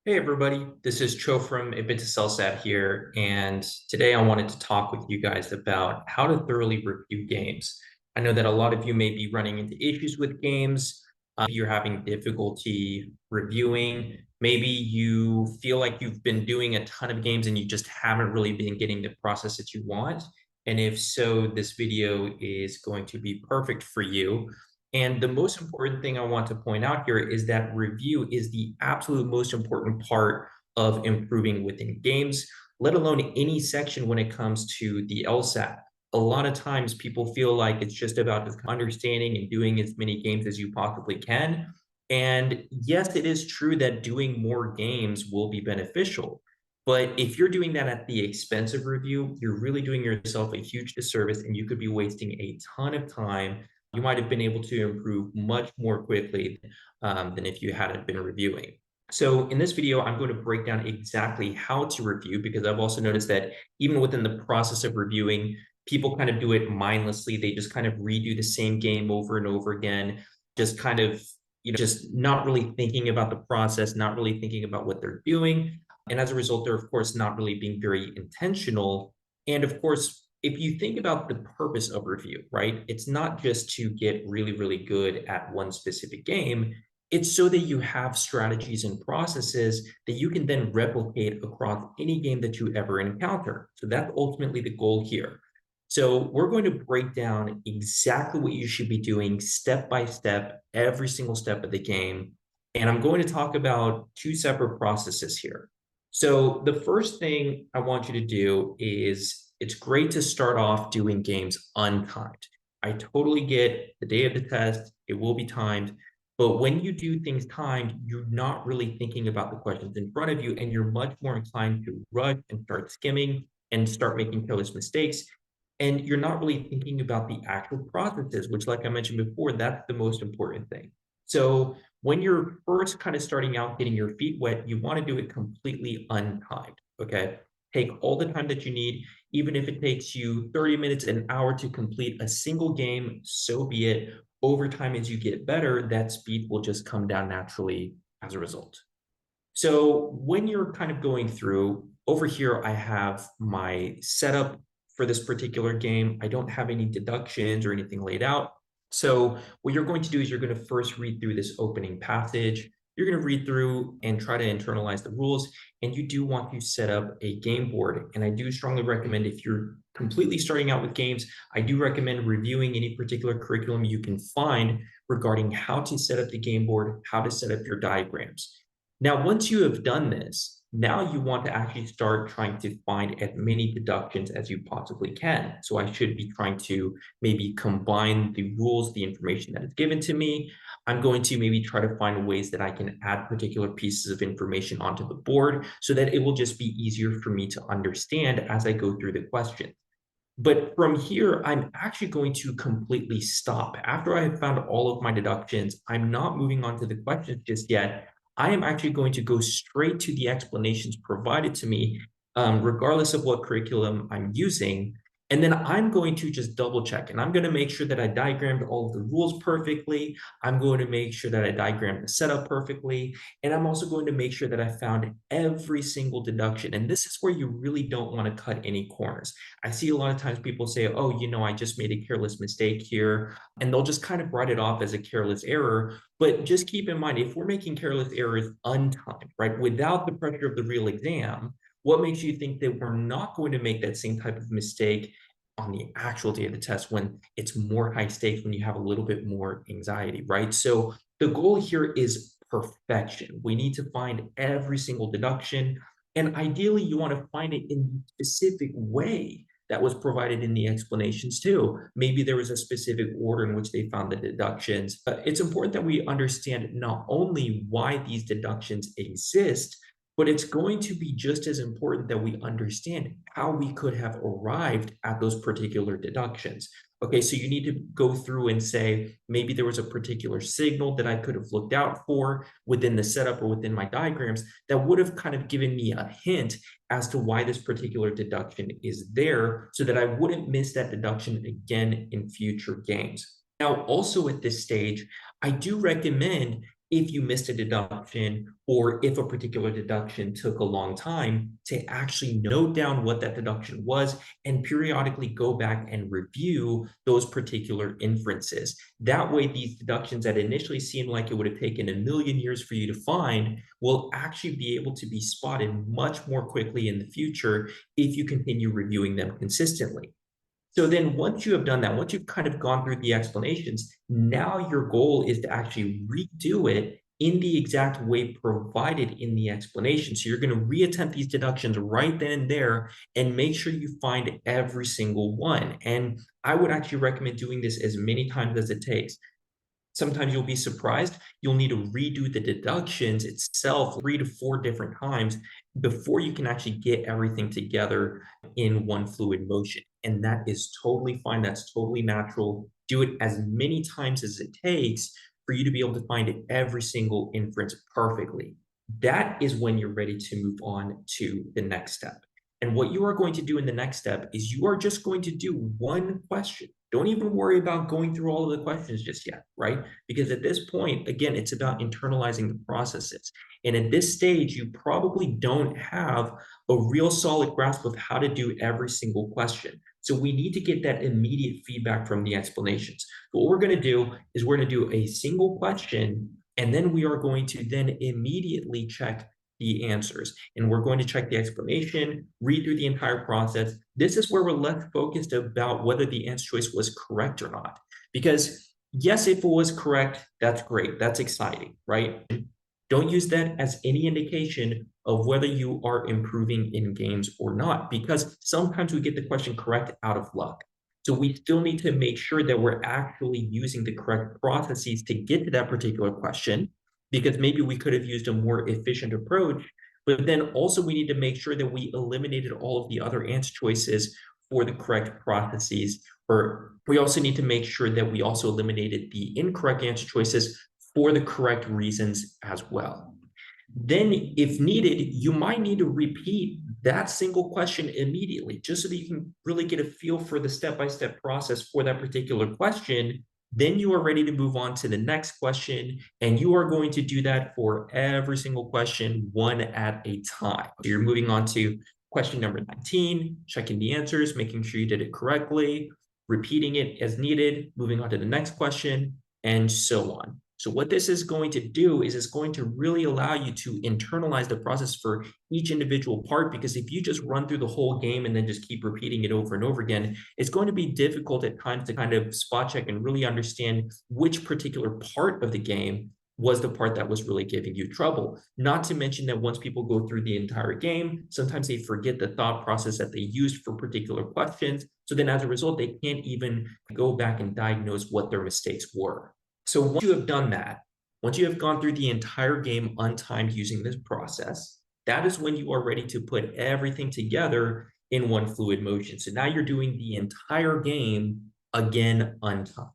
Hey everybody, this is Cho from Impetus LSAT here, and today I wanted to talk with you guys about how to thoroughly review games. I know that a lot of you may be running into issues with games. You're having difficulty reviewing. Maybe you feel like you've been doing a ton of games and you just haven't really been getting the process that you want. And if so, this video is going to be perfect for you. And the most important thing I want to point out here is that review is the absolute most important part of improving within games, let alone any section when it comes to the LSAT. A lot of times people feel like it's just about just understanding and doing as many games as you possibly can. And yes, it is true that doing more games will be beneficial. But if you're doing that at the expense of review, you're really doing yourself a huge disservice and you could be wasting a ton of time. You might have been able to improve much more quickly than if you hadn't been reviewing. So in this video, I'm going to break down exactly how to review because I've also noticed that even within the process of reviewing, people kind of do it mindlessly. They just kind of redo the same game over and over again, just kind of, just not really thinking about the process, not really thinking about what they're doing. And as a result, they're, of course, not really being very intentional. And of course, if you think about the purpose of review, right, it's not just to get really, really good at one specific game. It's so that you have strategies and processes that you can then replicate across any game that you ever encounter. So that's ultimately the goal here. So we're going to break down exactly what you should be doing step by step, every single step of the game. And I'm going to talk about two separate processes here. So the first thing I want you to do is it's great to start off doing games untimed. I totally get the day of the test, it will be timed. But when you do things timed, you're not really thinking about the questions in front of you, and you're much more inclined to rush and start skimming and start making careless mistakes. And you're not really thinking about the actual processes, which, like I mentioned before, that's the most important thing. So when you're first kind of starting out getting your feet wet, you want to do it completely untimed. Okay. Take all the time that you need, even if it takes you 30 minutes, an hour to complete a single game, so be it. Over time, as you get better, that speed will just come down naturally as a result. So when you're kind of going through, over here, I have my setup for this particular game. I don't have any deductions or anything laid out. So what you're going to do is you're going to first read through this opening passage. You're going to read through and try to internalize the rules. And you do want to set up a game board. And I do strongly recommend, if you're completely starting out with games, I do recommend reviewing any particular curriculum you can find regarding how to set up the game board, how to set up your diagrams. Now, once you have done this, now you want to actually start trying to find as many deductions as you possibly can. So I should be trying to maybe combine the rules, the information that is given to me. I'm going to maybe try to find ways that I can add particular pieces of information onto the board so that it will just be easier for me to understand as I go through the question. But from here, I'm actually going to completely stop. After I have found all of my deductions, I'm not moving on to the questions just yet. I am actually going to go straight to the explanations provided to me, regardless of what curriculum I'm using. And then I'm going to just double check, and I'm going to make sure that I diagrammed all of the rules perfectly. I'm going to make sure that I diagrammed the setup perfectly. And I'm also going to make sure that I found every single deduction. And this is where you really don't want to cut any corners. I see a lot of times people say, oh, I just made a careless mistake here. And they'll just kind of write it off as a careless error. But just keep in mind, if we're making careless errors untimed, right, without the pressure of the real exam, what makes you think that we're not going to make that same type of mistake on the actual day of the test when it's more high stakes, when you have a little bit more anxiety, right? So the goal here is perfection. We need to find every single deduction. And ideally, you want to find it in a specific way that was provided in the explanations too. Maybe there was a specific order in which they found the deductions. It's important that we understand not only why these deductions exist, but it's going to be just as important that we understand how we could have arrived at those particular deductions. Okay, so you need to go through and say, maybe there was a particular signal that I could have looked out for within the setup or within my diagrams that would have kind of given me a hint as to why this particular deduction is there so that I wouldn't miss that deduction again in future games. Now, also at this stage, I do recommend if you missed a deduction or if a particular deduction took a long time, to actually note down what that deduction was and periodically go back and review those particular inferences. That way, these deductions that initially seemed like it would have taken a million years for you to find will actually be able to be spotted much more quickly in the future if you continue reviewing them consistently. So then once you have done that, once you've kind of gone through the explanations, now your goal is to actually redo it in the exact way provided in the explanation. So you're going to reattempt these deductions right then and there and make sure you find every single one. And I would actually recommend doing this as many times as it takes. Sometimes you'll be surprised. You'll need to redo the deductions itself 3 to 4 different times before you can actually get everything together in one fluid motion. And that is totally fine. That's totally natural. Do it as many times as it takes for you to be able to find every single inference perfectly. That is when you're ready to move on to the next step. And what you are going to do in the next step is you are just going to do one question. Don't even worry about going through all of the questions just yet, right? Because at this point, again, it's about internalizing the processes. And at this stage, you probably don't have a real solid grasp of how to do every single question. So we need to get that immediate feedback from the explanations. So what we're going to do is we're going to do a single question, and then we are going to then immediately check the answers. And we're going to check the explanation, read through the entire process. This is where we're less focused about whether the answer choice was correct or not. Because yes, if it was correct, that's great. That's exciting, right? Don't use that as any indication of whether you are improving in games or not, because sometimes we get the question correct out of luck. So we still need to make sure that we're actually using the correct processes to get to that particular question, because maybe we could have used a more efficient approach, but then also we need to make sure that we eliminated all of the other answer choices for the correct processes, or we also need to make sure that we also eliminated the incorrect answer choices for the correct reasons as well. Then, if needed, you might need to repeat that single question immediately, just so that you can really get a feel for the step-by-step process for that particular question. Then you are ready to move on to the next question, and you are going to do that for every single question, one at a time. So you're moving on to question number 19, checking the answers, making sure you did it correctly, repeating it as needed, moving on to the next question, and so on. So what this is going to do is it's going to really allow you to internalize the process for each individual part, because if you just run through the whole game and then just keep repeating it over and over again, it's going to be difficult at times to kind of spot check and really understand which particular part of the game was the part that was really giving you trouble. Not to mention that once people go through the entire game, sometimes they forget the thought process that they used for particular questions. So then as a result, they can't even go back and diagnose what their mistakes were. So once you have done that, once you have gone through the entire game untimed using this process, that is when you are ready to put everything together in one fluid motion. So now you're doing the entire game again untimed.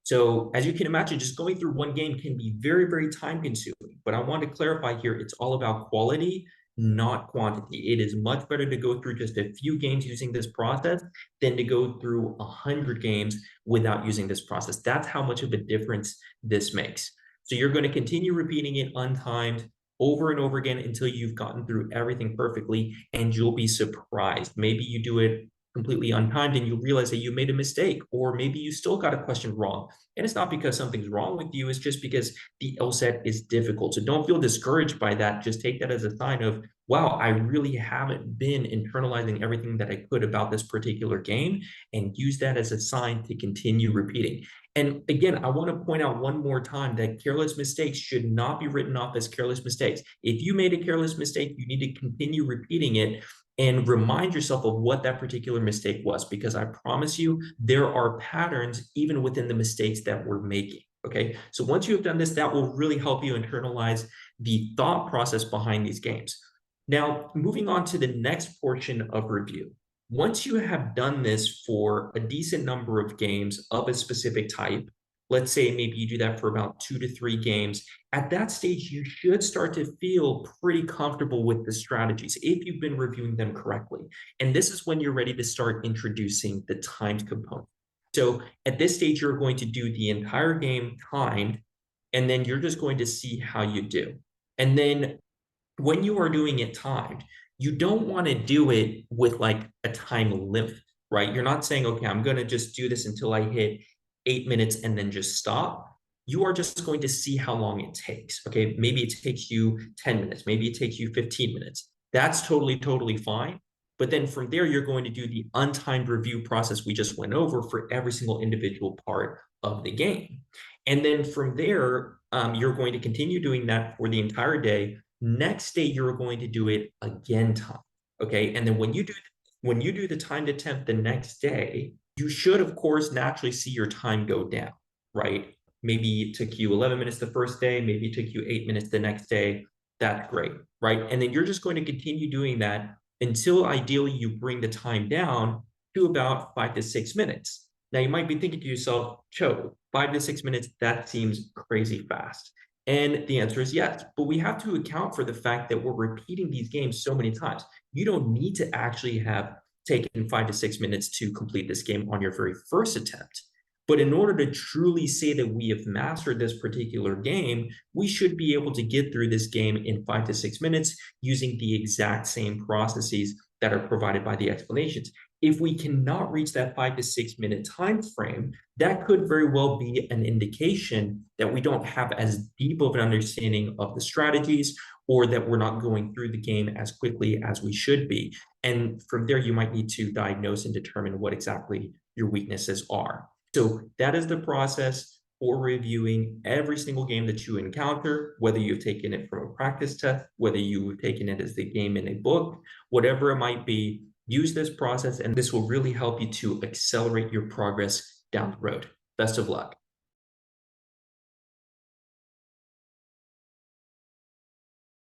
So as you can imagine, just going through one game can be very, very time consuming. But I want to clarify here, it's all about quality, not quantity. It is much better to go through just a few games using this process than to go through 100 games without using this process. That's how much of a difference this makes. So you're going to continue repeating it untimed over and over again until you've gotten through everything perfectly, and you'll be surprised. Maybe you do it completely untimed and you realize that you made a mistake, or maybe you still got a question wrong. And it's not because something's wrong with you, it's just because the LSAT is difficult. So don't feel discouraged by that. Just take that as a sign of, wow, I really haven't been internalizing everything that I could about this particular game, and use that as a sign to continue repeating. And again, I want to point out one more time that careless mistakes should not be written off as careless mistakes. If you made a careless mistake, you need to continue repeating it and remind yourself of what that particular mistake was, because I promise you, there are patterns even within the mistakes that we're making. Okay, so once you have done this, that will really help you internalize the thought process behind these games. Now, moving on to the next portion of review. Once you have done this for a decent number of games of a specific type, let's say maybe you do that for about 2 to 3 games, at that stage, you should start to feel pretty comfortable with the strategies if you've been reviewing them correctly. And this is when you're ready to start introducing the timed component. So at this stage, you're going to do the entire game timed, and then you're just going to see how you do. And then when you are doing it timed, you don't want to do it with like a time limit, right? You're not saying, okay, I'm going to just do this until I hit 8 minutes and then just stop. You are just going to see how long it takes. Okay, maybe it takes you 10 minutes, maybe it takes you 15 minutes. That's totally, totally fine. But then from there, you're going to do the untimed review process we just went over for every single individual part of the game. And then from there, you're going to continue doing that for the entire day. Next day, you're going to do it again time. Okay. And then when you do the timed attempt the next day, you should, of course, naturally see your time go down, right? Maybe it took you 11 minutes the first day, maybe it took you 8 minutes the next day. That's great, right? And then you're just going to continue doing that until ideally you bring the time down to about 5 to 6 minutes. Now, you might be thinking to yourself, Cho, 5 to 6 minutes, that seems crazy fast. And the answer is yes, but we have to account for the fact that we're repeating these games so many times. You don't need to actually have taken 5 to 6 minutes to complete this game on your very first attempt. But in order to truly say that we have mastered this particular game, we should be able to get through this game in 5 to 6 minutes using the exact same processes that are provided by the explanations. If we cannot reach that 5 to 6 minute time frame, that could very well be an indication that we don't have as deep of an understanding of the strategies, or that we're not going through the game as quickly as we should be. And from there, you might need to diagnose and determine what exactly your weaknesses are. So that is the process for reviewing every single game that you encounter, whether you've taken it from a practice test, whether you've taken it as the game in a book, whatever it might be. Use this process, and this will really help you to accelerate your progress down the road. Best of luck.